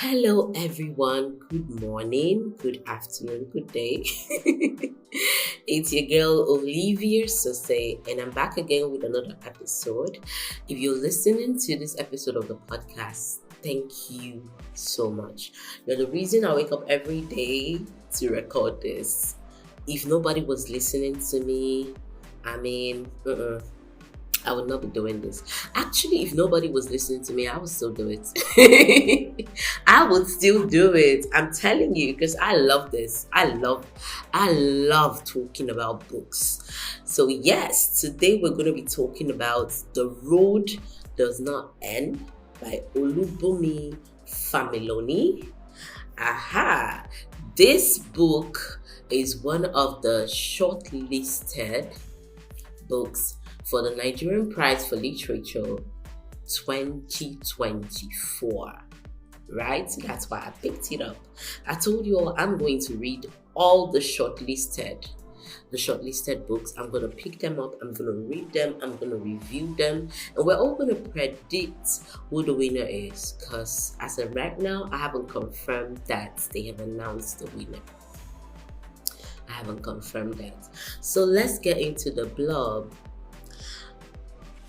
Hello, everyone. Good morning, good afternoon, good day. It's your girl Olivia Sose, and I'm back again with another episode. If you're listening to this episode of the podcast, thank you so much. Now, the reason I wake up every day to record this, if nobody was listening to me, I would not be doing this. Actually, if nobody was listening to me, I would still do it. I would still do it. I'm telling you, because I love this. I love talking about books. So yes, today we're going to be talking about The Road Does Not End by Olubunmi Familoni. Aha! This book is one of the shortlisted books for the Nigerian Prize for Literature 2024. Right? That's why I picked it up. I told you all I'm going to read all the shortlisted books. I'm going to pick them up, I'm going to read them, I'm going to review them, and we're all going to predict who the winner is, because as of right now, I haven't confirmed that they have announced the winner. I haven't confirmed that. So let's get into the blurb.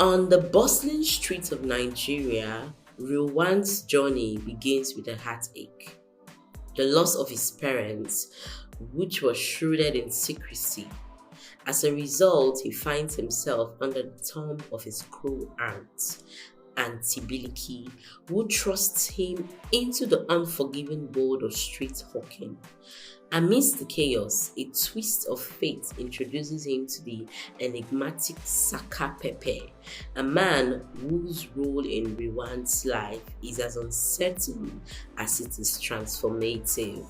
On the bustling streets of Nigeria, Rilwan's journey begins with a heartache. The loss of his parents, which was shrouded in secrecy. As a result, he finds himself under the thumb of his cruel aunt, Auntie Biliki, who trusts him into the unforgiving world of street hawking. Amidst the chaos, a twist of fate introduces him to the enigmatic Saka Pepe, a man whose role in Rilwan's life is as uncertain as it is transformative.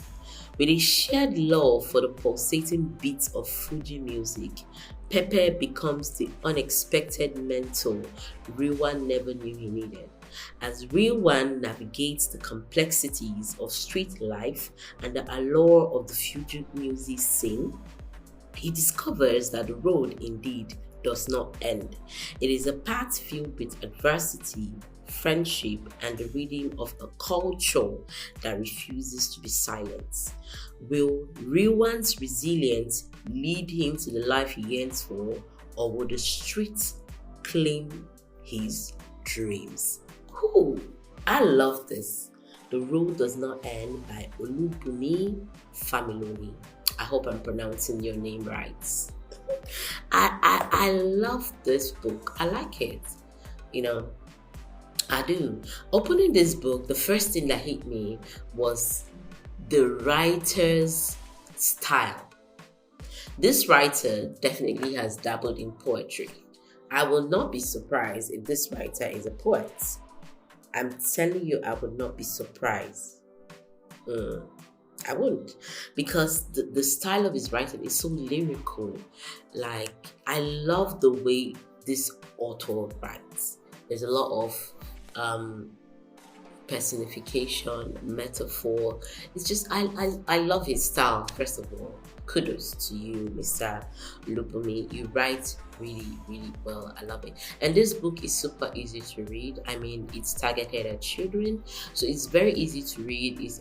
With a shared love for the pulsating beats of Fuji music, Pepe becomes the unexpected mentor Rilwan never knew he needed. As Rilwan navigates the complexities of street life and the allure of the Fuji music scene, he discovers that the road indeed does not end. It is a path filled with adversity, friendship, and the rhythm of a culture that refuses to be silenced. Will Rilwan's resilience lead him to the life he yearns for, or will the streets claim his dreams? Ooh, I love this. The Road Does Not End by Olubunmi Familoni. I hope I'm pronouncing your name right. I love this book. I like it. I do. Opening this book, the first thing that hit me was the writer's style. This writer definitely has dabbled in poetry. I will not be surprised if this writer is a poet. I'm telling you, I would not be surprised. I wouldn't. Because the style of his writing is so lyrical. Like, I love the way this author writes. There's a lot of personification, metaphor. It's just, I love his style, first of all. Kudos to you, Mr. Olubunmi. You write really, really well. I love it. And this book is super easy to read. I mean, it's targeted at children, so it's very easy to read. It's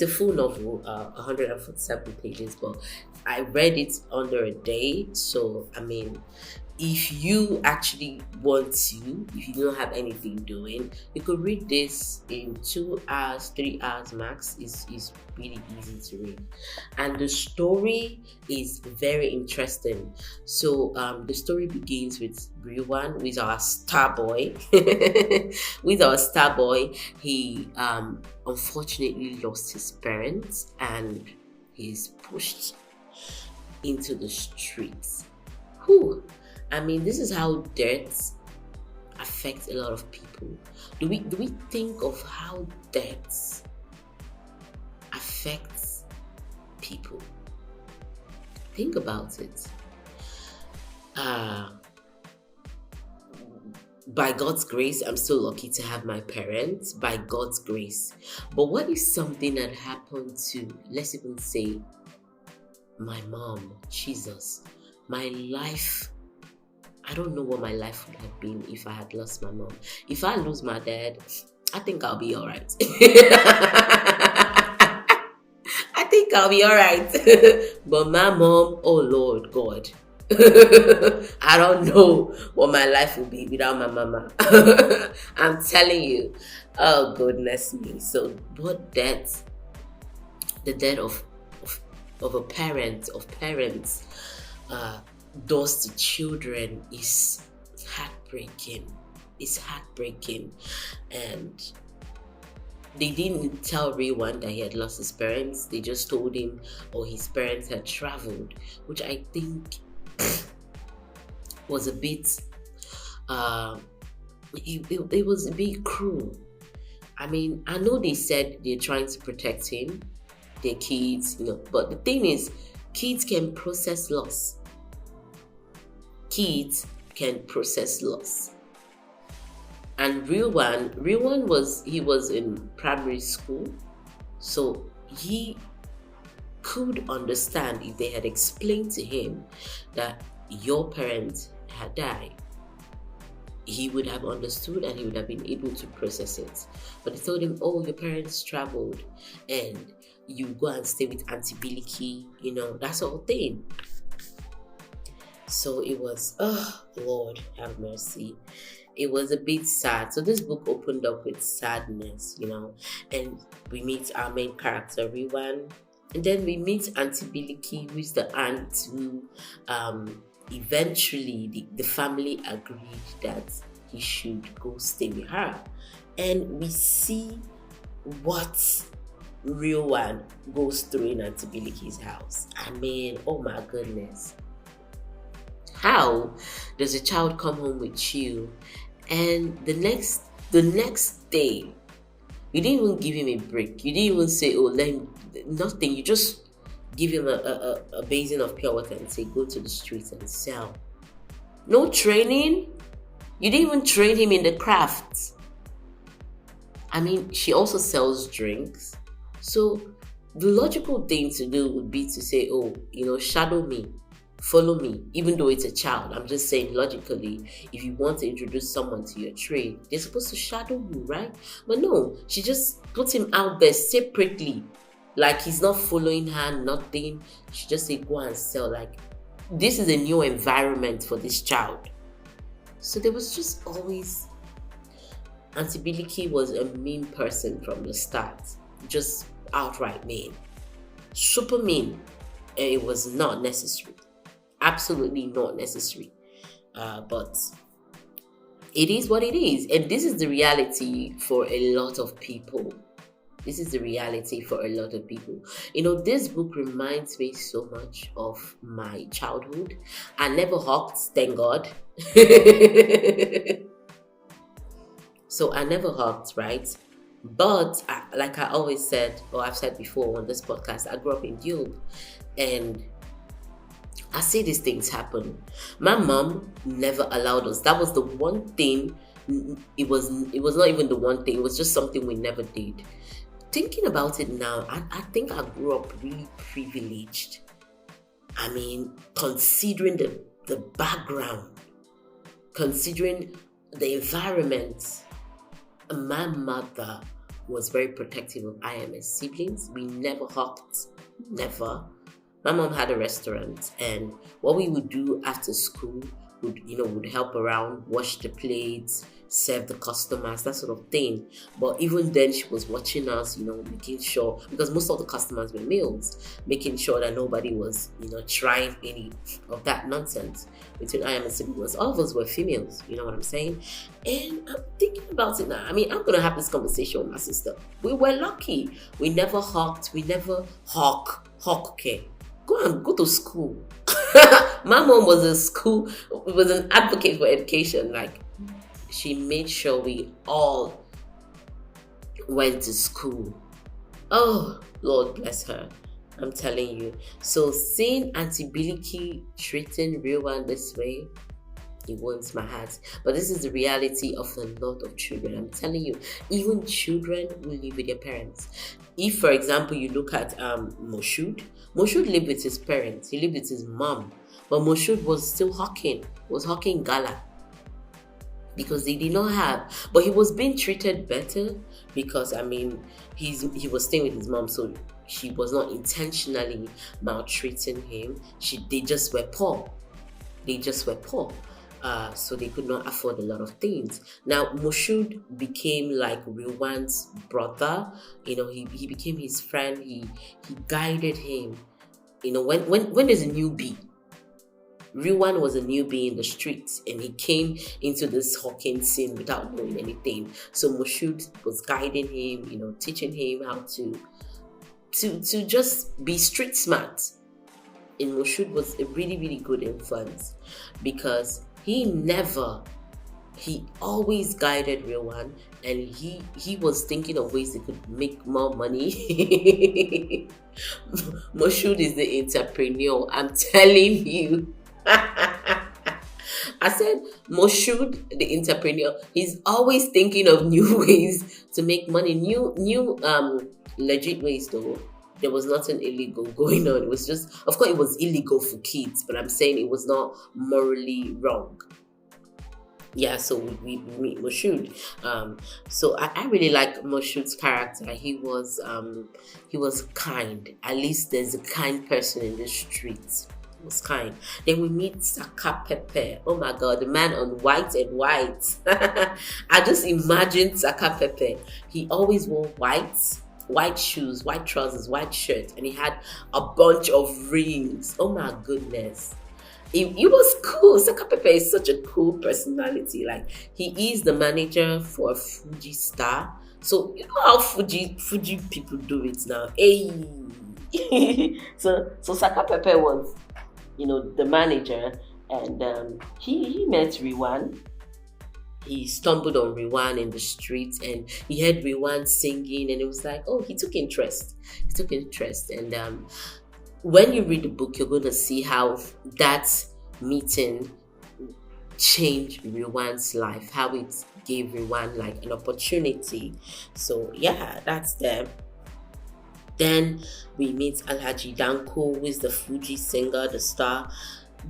a full novel, 147 pages, but I read it under a day. So, I mean, if you actually want to, if you don't have anything doing, you could read this in 2 hours, 3 hours max. It's really easy to read. And the story is very interesting. So the story begins with Rilwan, with our star boy. He unfortunately lost his parents and he's pushed into the streets. Whew. I mean, this is how death affects a lot of people. Do we think of how death affects people? Think about it. By God's grace, I'm still lucky to have my parents, by God's grace. But what if something had happened to, let's even say, my mom? Jesus, my life, I don't know what my life would have been if I had lost my mom. If I lose my dad, I think I'll be all right. I think I'll be all right. But my mom, oh Lord God. I don't know what my life will be without my mama. I'm telling you. Oh goodness me. So what death, the death of a parent, of parents, uh, does to children is heartbreaking. It's heartbreaking. And they didn't tell Raywan that he had lost his parents. They just told him, oh, his parents had traveled, which I think was a bit, it was a bit cruel. I mean, I know they said they're trying to protect him, their kids, but the thing is, kids can process loss. Kids can process loss. And Raywan was in primary school, so he could understand if they had explained to him that your parents had died. He would have understood and he would have been able to process it. But they told him, oh, your parents traveled and you go and stay with Auntie Biliki, that sort of thing. So it was, oh, Lord, have mercy. It was a bit sad. So this book opened up with sadness, and we meet our main character, Raywan. And then we meet Auntie Biliki, who is the aunt who eventually the family agreed that he should go stay with her. And we see what Raywan goes through in Auntie Biliki's house. I mean, oh my goodness. How does a child come home with you and the next day you didn't even give him a break? You didn't even say, oh, nothing. You just give him a basin of pure water and say, go to the streets and sell. No training. You didn't even train him in the craft. I mean, she also sells drinks. So the logical thing to do would be to say, oh, shadow me. Follow me, even though it's a child. I'm just saying logically, if you want to introduce someone to your trade, they're supposed to shadow you, right? But no, she just puts him out there separately. Like he's not following her, nothing. She just say, go and sell. Like, this is a new environment for this child. So there was just always, Auntie Biliki was a mean person from the start. Just outright mean. Super mean. And it was not necessary. Absolutely not necessary. But it is what it is. And this is the reality for a lot of people. This book reminds me so much of my childhood. I never hopped, thank God. So I never hopped, right? But like I always said, or I've said before on this podcast, I grew up in Dube. And I see these things happen. My mom never allowed us. That was the one thing. It was not even the one thing. It was just something we never did. Thinking about it now, I think I grew up really privileged. I mean, considering the background, considering the environment, my mother was very protective of I and my siblings. We never hopped, never. My mom had a restaurant, and what we would do after school would help around, wash the plates, serve the customers, that sort of thing. But even then, she was watching us, making sure, because most of the customers were males, making sure that nobody was, trying any of that nonsense between I and my siblings. All of us were females, you know what I'm saying? And I'm thinking about it now. I mean, I'm going to have this conversation with my sister. We were lucky. We never hawked. We never hawk, okay. Go to school. My mom was an advocate for education. Like, she made sure we all went to school. Oh, Lord bless her. I'm telling you. So seeing Auntie Biliki treating Raywan this way, it warms my heart. But this is the reality of a lot of children. I'm telling you, even children who live with their parents. If, for example, you look at Moshood lived with his parents. He lived with his mom. But Moshood was still hawking. Was hawking gala. because they did not have. But he was being treated better because he was staying with his mom, so she was not intentionally maltreating him. They just were poor. They just were poor. So they could not afford a lot of things. Now Moshood became like Rilwan's brother. He became his friend. He guided him. When there's a newbie, Rilwan was a newbie in the streets, and he came into this hawking scene without knowing anything. So Moshood was guiding him, teaching him how to just be street smart. And Moshood was a really, really good influence because he always guided Rilwan, and he was thinking of ways he could make more money. Moshood is the entrepreneur, I'm telling you. I said Moshood, the entrepreneur, he's always thinking of new ways to make money, new legit ways though. There was nothing illegal going on. It was just, of course, it was illegal for kids, but I'm saying it was not morally wrong. Yeah, so we meet Moshood. So I really like Moshood's character. He was kind. At least there's a kind person in the streets. He was kind. Then we meet Saka Pepe. Oh my God, the man on white and white. I just imagine Saka Pepe. He always wore white shoes, white trousers, white shirt, and he had a bunch of rings. Oh my goodness. He was cool. Saka Pepe is such a cool personality. Like, he is the manager for a Fuji star. So you know how Fuji people do it now. Hey. so Saka Pepe was, the manager, and he met Rilwan. He stumbled on Rilwan in the streets, and he heard Rilwan singing, and it was like, oh, he took interest. And when you read the book, you're going to see how that meeting changed Rilwan's life, how it gave Rilwan like an opportunity. So yeah, that's them. Then we meet Alhaji Danko, who is the Fuji singer, the star.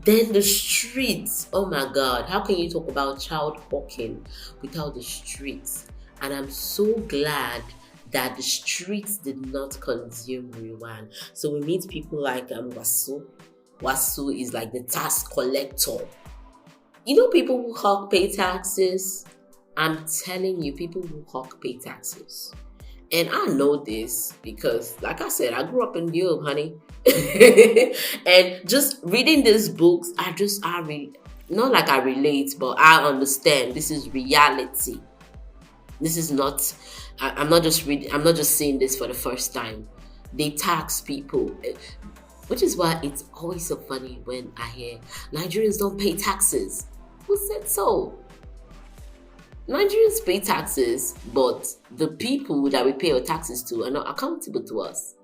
Then the streets. Oh my God, how can you talk about child hawking without the streets? And I'm so glad that the streets did not consume Rilwan. So we meet people like Wasu. Wasu is like the tax collector. People who hawk pay taxes. I'm telling you, people who hawk pay taxes. And I know this because, like I said, I grew up in Europe, honey. And just reading these books, I read, not like I relate, but I understand this is reality. This is not, I'm not just saying this for the first time. They tax people, which is why it's always so funny when I hear Nigerians don't pay taxes. Who said so? Nigerians pay taxes, but the people that we pay our taxes to are not accountable to us.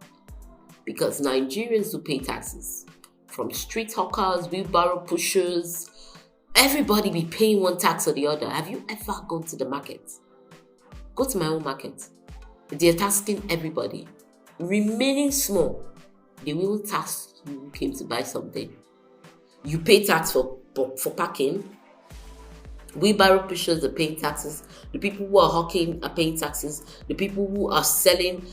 Because Nigerians do pay taxes. From street hawkers, wheelbarrow pushers, everybody be paying one tax or the other. Have you ever gone to the market? Go to my own market. They're taxing everybody. Remaining small, they will tax you who came to buy something. You pay tax for parking. Wheelbarrow pushers are paying taxes. The people who are hawking are paying taxes. The people who are selling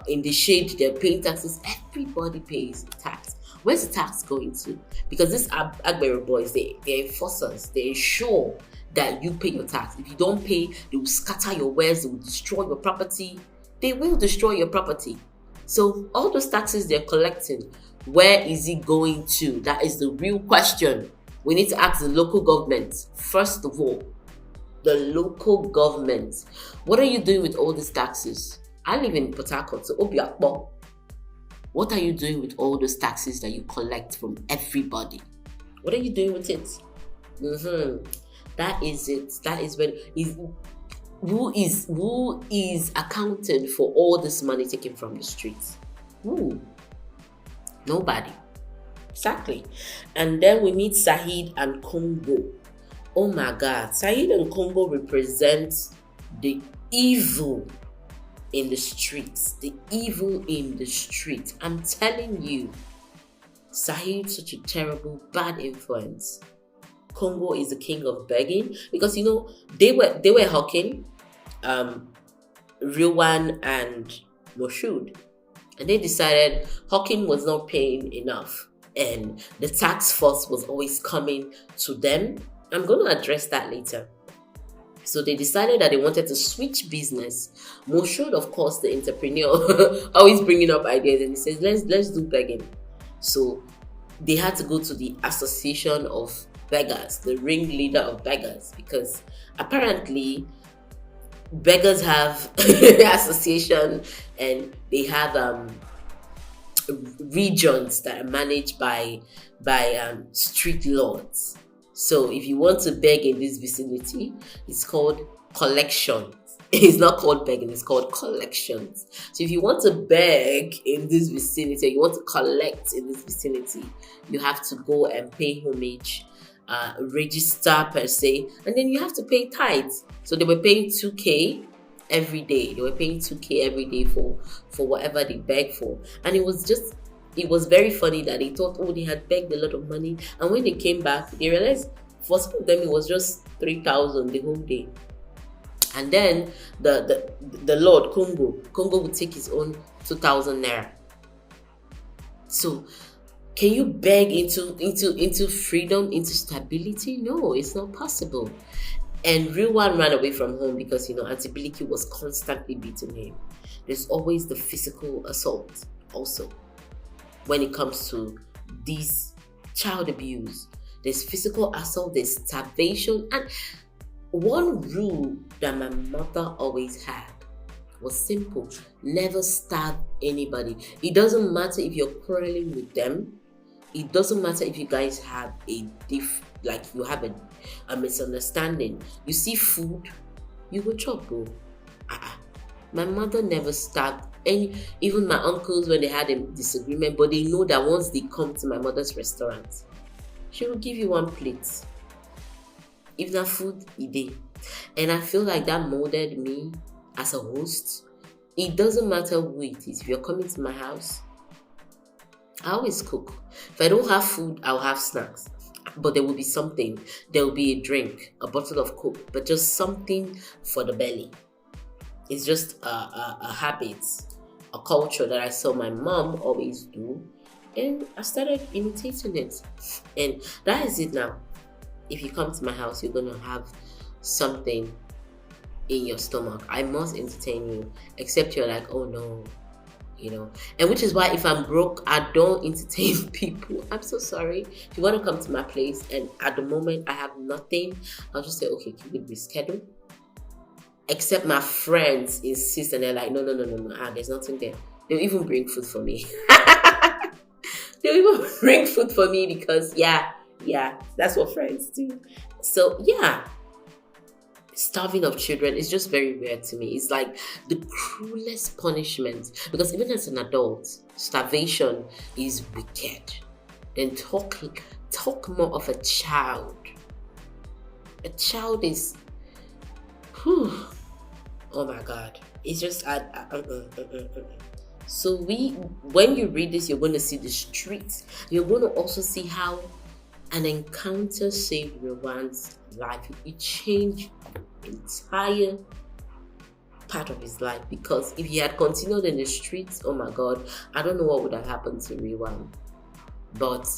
in the shade, they're paying taxes. Everybody pays tax. Where's the tax going to? Because these Agbero boys, they're enforcers. They ensure that you pay your tax. If you don't pay, they will scatter your wares. They will destroy your property. They will destroy your property. So all those taxes they're collecting, where is it going to? That is the real question. We need to ask the local government. First of all, the local government. What are you doing with all these taxes? I live in Port Harcourt, so Obiakpo. What are you doing with all those taxes that you collect from everybody? What are you doing with it? That is it. That is when who is accounted for all this money taken from the streets? Who? Nobody. Exactly. And then we meet Saheed and Congo. Oh my God. Saheed and Congo represent the evil in the streets. The evil in the street. I'm telling you, Saheed, such a terrible, bad influence. Congo is the king of begging, because they were hawking Rwan and Moshood, and they decided hawking was not paying enough, and the tax force was always coming to them. I'm going to address that later. So they decided that they wanted to switch business. Moshood, of course, the entrepreneur, always bringing up ideas, and he says, let's do begging. So they had to go to the Association of Beggars, the ringleader of beggars, because apparently beggars have association, and they have regions that are managed by street lords. So if you want to beg in this vicinity, it's called collections. It's not called begging, it's called collections. So if you want to beg in this vicinity, you want to collect in this vicinity, you have to go and pay homage, register per se, and then you have to pay tithes. So they were paying 2K every day. They were paying 2K every day for whatever they begged for. And it was very funny that they thought, they had begged a lot of money. And when they came back, they realized for some of them it was just 3,000 the whole day. And then the Lord Congo would take his own 2,000 naira. So can you beg into freedom, into stability? No, it's not possible. And Rwan ran away from home because Auntie Biliki was constantly beating him. There's always the physical assault also when it comes to this child abuse. There's physical assault, there's starvation, and one rule that my mother always had was simple: never starve anybody. It doesn't matter if you're quarreling with them. It doesn't matter if you guys have you have a misunderstanding. You see food, you go chop, bro. My mother never starved even my uncles when they had a disagreement, but they know that once they come to my mother's restaurant, she will give you one plate. If that food, it is. And I feel like that molded me as a host. It doesn't matter who it is. If you're coming to my house, I always cook. If I don't have food, I'll have snacks. But there will be something. There will be a drink, a bottle of Coke, but just something for the belly. It's just a habit, a culture that I saw my mom always do. And I started imitating it. And that is it now. If you come to my house, you're going to have something in your stomach. I must entertain you. Except you're like, oh no. And which is why if I'm broke, I don't entertain people. I'm so sorry. If you want to come to my place and at the moment I have nothing, I'll just say, okay, can we reschedule? Except my friends insist and they're like, no, there's nothing there. They'll even bring food for me. They'll even bring food for me because yeah, that's what friends do. So yeah, starving of children is just very weird to me. It's like the cruelest punishment, because even as an adult, starvation is wicked. Then talk more of a child. A child is, oh my God, it's just So when you read this, you're going to see the streets. You're going to also see how an encounter saved Rwan's life. It changed the entire part of his life, because if he had continued in the streets, oh my God, I don't know what would have happened to Rwan. But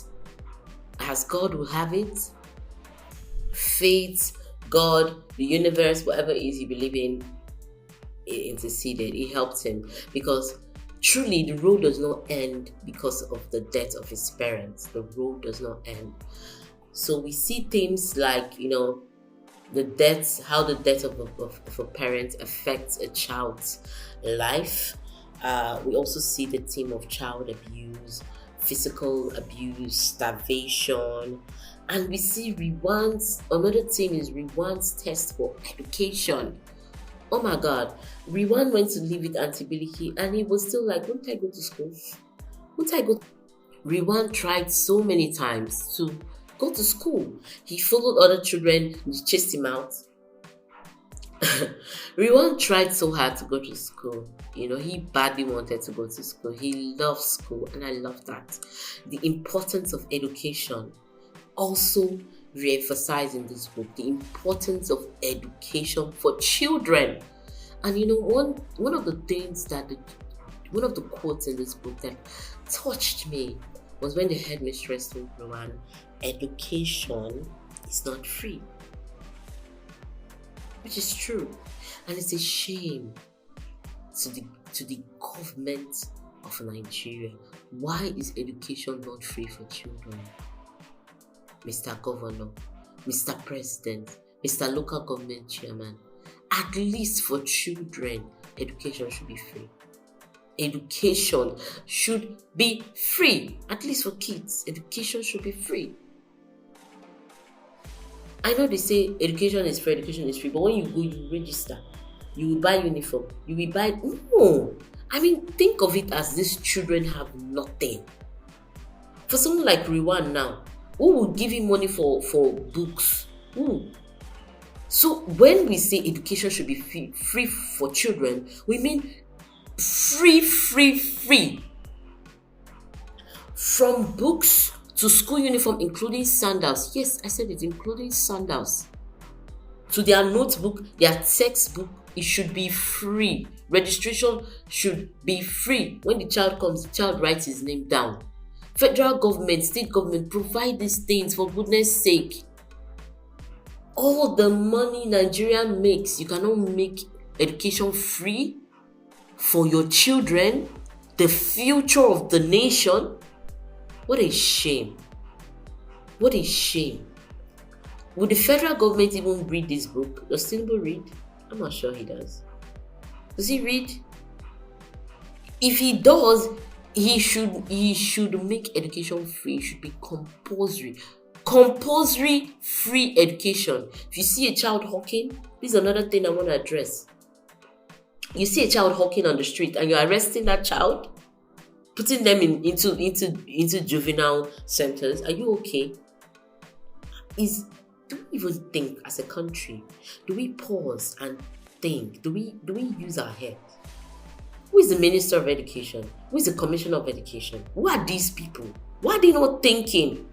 as God will have it, fate, God, the universe, whatever it is you believe in, it interceded. It helped him, because truly the road does not end because of the death of his parents. The road does not end. So we see things like, the death, how the death of a parent affects a child's life. We also see the theme of child abuse, physical abuse, starvation, and we see another theme is Rwan's test for education. Oh my God, Rwan went to live with Auntie Biliki and he was still like, won't I go to school? Rwan tried so many times to go to school. He followed other children, they chased him out. Rwan tried so hard to go to school. He badly wanted to go to school. He loved school, and I love that. The importance of education. Also, re-emphasize in this book the importance of education for children. And one of the things one of the quotes in this book that touched me was when the headmistress told Rowan, education is not free. Which is true. And it's a shame to the government of Nigeria. Why is education not free for children? Mr. Governor, Mr. President, Mr. Local Government Chairman, at least for children, education should be free. Education should be free. At least for kids, education should be free. I know they say education is free, but when you go, you register. You will buy uniform. You will buy... No! I mean, think of it as these children have nothing. For someone like Riwan now, who will give him money for books? Who? So when we say education should be free for children, we mean free. From books to school uniform, including sandals. Yes, I said it, including sandals. To their notebook, their textbook, it should be free. Registration should be free. When the child comes, the child writes his name down. Federal government, state government, provide these things for goodness sake. All the money Nigeria makes, you cannot make education free for your children, the future of the nation. What a shame. What a shame. Would the federal government even read this book? Does Tinubu read? I'm not sure he does. Does he read? If he does, he should make education free. It should be compulsory. Compulsory free education. If you see a child hawking, this is another thing I want to address. You see a child hawking on the street and you're arresting that child, putting them into juvenile centers. Are you okay? Do we even think as a country? Do we pause and think? Do we use our head? Who is the Minister of Education? Who is the Commissioner of Education? Who are these people? Why are they not thinking?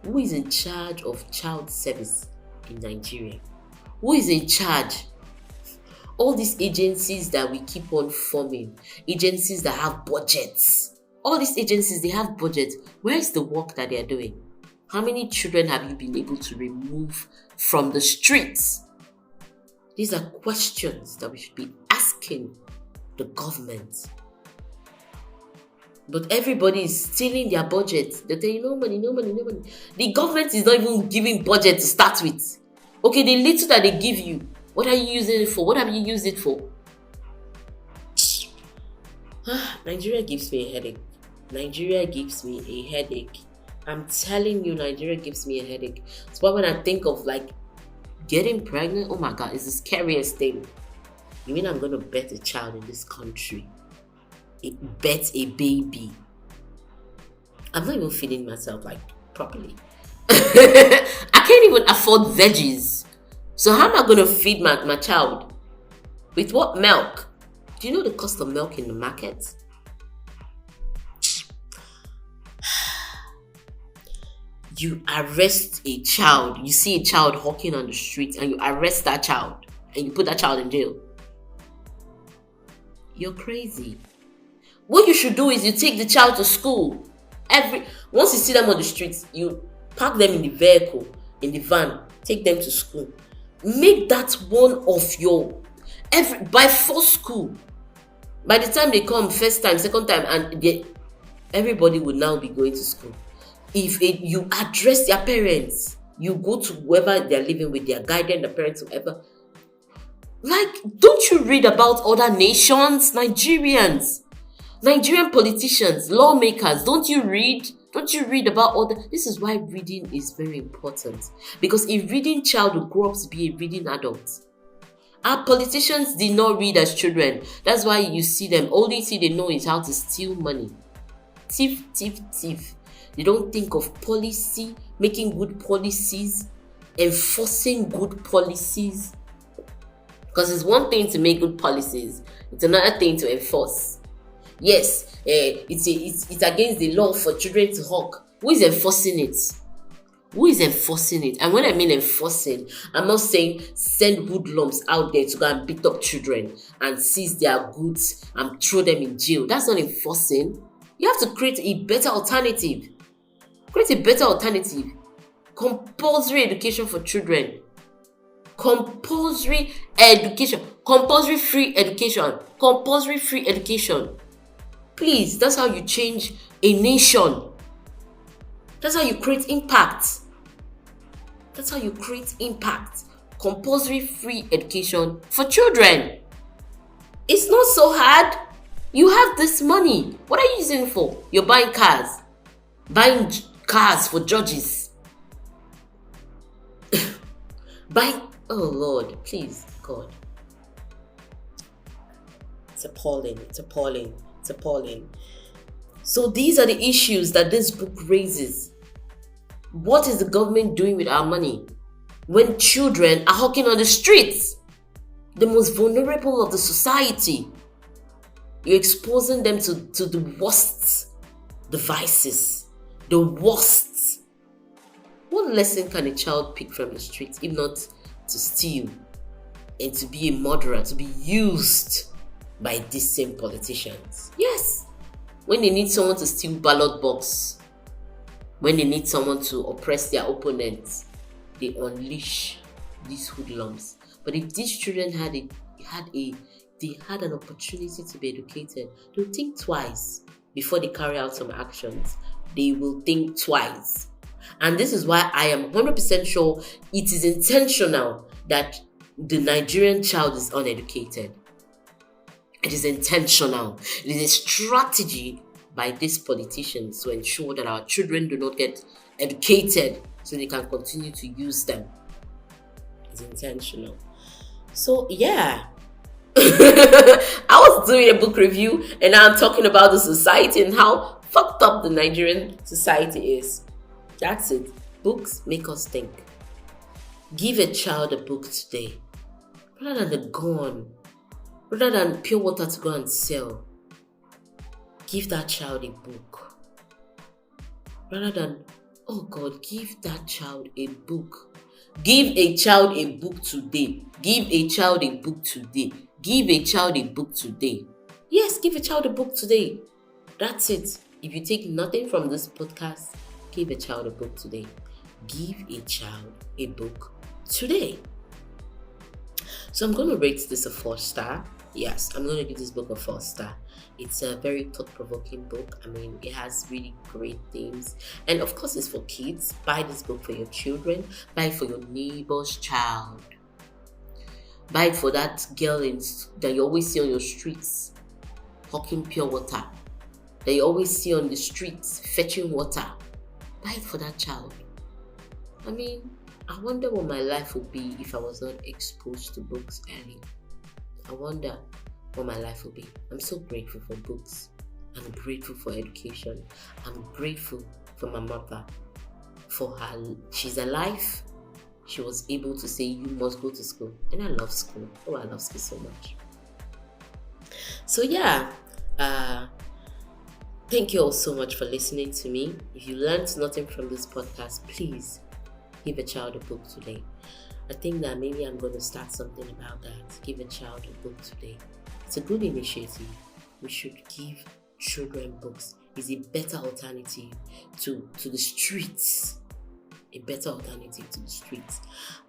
Who is in charge of child service in Nigeria? Who is in charge? All these agencies that we keep on forming, agencies that have budgets. All these agencies, they have budgets. Where is the work that they are doing? How many children have you been able to remove from the streets? These are questions that we should be asking the government. But everybody is stealing their budget. They tell you no money. The government is not even giving budget to start with. Okay, the little that they give you, what are you using it for? What have you used it for? Nigeria gives me a headache. I'm telling you, Nigeria gives me a headache. That's why when I think of getting pregnant, oh my God, it's the scariest thing. You mean I'm going to bet a child in this country? Bet a baby. I'm not even feeding myself properly. I can't even afford veggies. So how am I going to feed my child? With what milk? Do you know the cost of milk in the market? You arrest a child. You see a child hawking on the street and you arrest that child and you put that child in jail. You're crazy. What you should do is you take the child to school. Once you see them on the streets, you park them in the vehicle, in the van, take them to school. Make that one of your by force school. By the time they come first time, second time, and everybody will now be going to school. If you address their parents, you go to whoever they're living with, they're guiding the parents, whoever. Don't you read about other nations? Nigerian politicians, lawmakers, don't you read about other? This is why reading is very important. Because a reading child will grow up to be a reading adult. Our politicians did not read as children. That's why you see them. Only thing they know is how to steal money. Thief. They don't think of policy, making good policies, enforcing good policies. Because it's one thing to make good policies. It's another thing to enforce. Yes, it's against the law for children to hawk. Who is enforcing it? Who is enforcing it? And when I mean enforcing, I'm not saying send hoodlums out there to go and beat up children and seize their goods and throw them in jail. That's not enforcing. You have to create a better alternative. Create a better alternative. Compulsory education for children. Compulsory education. Compulsory free education. Compulsory free education. Please, that's how you change a nation. That's how you create impact. That's how you create impact. Compulsory free education for children. It's not so hard. You have this money. What are you using it for? You're buying cars. Buying cars for judges. Buying, oh Lord, please, God. It's appalling. It's appalling. It's appalling. So these are the issues that this book raises. What is the government doing with our money when children are hawking on the streets? The most vulnerable of the society. You're exposing them to the worst devices. The worst. What lesson can a child pick from the streets if not to steal and to be a murderer, to be used by these same politicians? Yes. When they need someone to steal ballot box, when they need someone to oppress their opponents, they unleash these hoodlums. But if these children had an opportunity to be educated, they'll think twice before they carry out some actions. They will think twice. And this is why I am 100% sure it is intentional that the Nigerian child is uneducated. It is intentional. It is a strategy by these politicians to ensure that our children do not get educated so they can continue to use them. It's intentional. So, yeah. I was doing a book review and now I'm talking about the society and how fucked up the Nigerian society is. That's it. Books make us think. Give a child a book today rather than the gun. Rather than pure water to go and sell, give that child a book. Rather than, oh God, give that child a book. Give a child a book today. Give a child a book today. Give a child a book today. Yes, give a child a book today. That's it. If you take nothing from this podcast, give a child a book today. Give a child a book today. So I'm going to rate this a 4-star. Yes, I'm going to give this book a 4-star. It's a very thought-provoking book. I mean, it has really great themes. And of course, it's for kids. Buy this book for your children. Buy it for your neighbor's child. Buy it for that girl that you always see on your streets, hawking pure water. That you always see on the streets, fetching water. Buy it for that child. I mean, I wonder what my life would be if I was not exposed to books early. I wonder what my life will be. I'm so grateful for books. I'm grateful for education. I'm grateful for my mother. For her, she's alive. She was able to say, you must go to school. And I love school. Oh, I love school so much. So yeah, thank you all so much for listening to me. If you learned nothing from this podcast, please give a child a book today. I think that maybe I'm going to start something about that. Give a child a book today. It's a good initiative. We should give children books. It's a better alternative to the streets. A better alternative to the streets.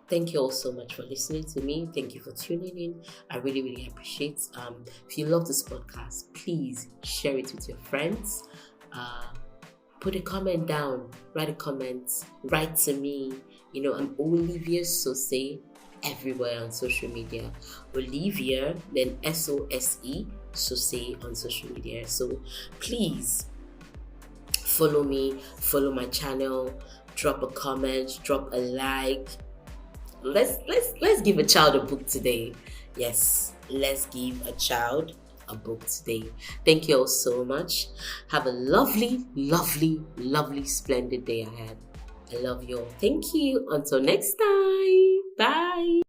Thank you all so much for listening to me. Thank you for tuning in. I really, really appreciate. If you love this podcast, please share it with your friends. Put a comment down. Write a comment. Write to me. You know, I'm Olivia Sose everywhere on social media. Olivia, then SOSE, Sose on social media. So please follow me, follow my channel, drop a comment, drop a like. Let's give a child a book today. Yes, let's give a child a book today. Thank you all so much. Have a lovely, lovely, lovely, splendid day ahead. I love you all. Thank you. Until next time. Bye.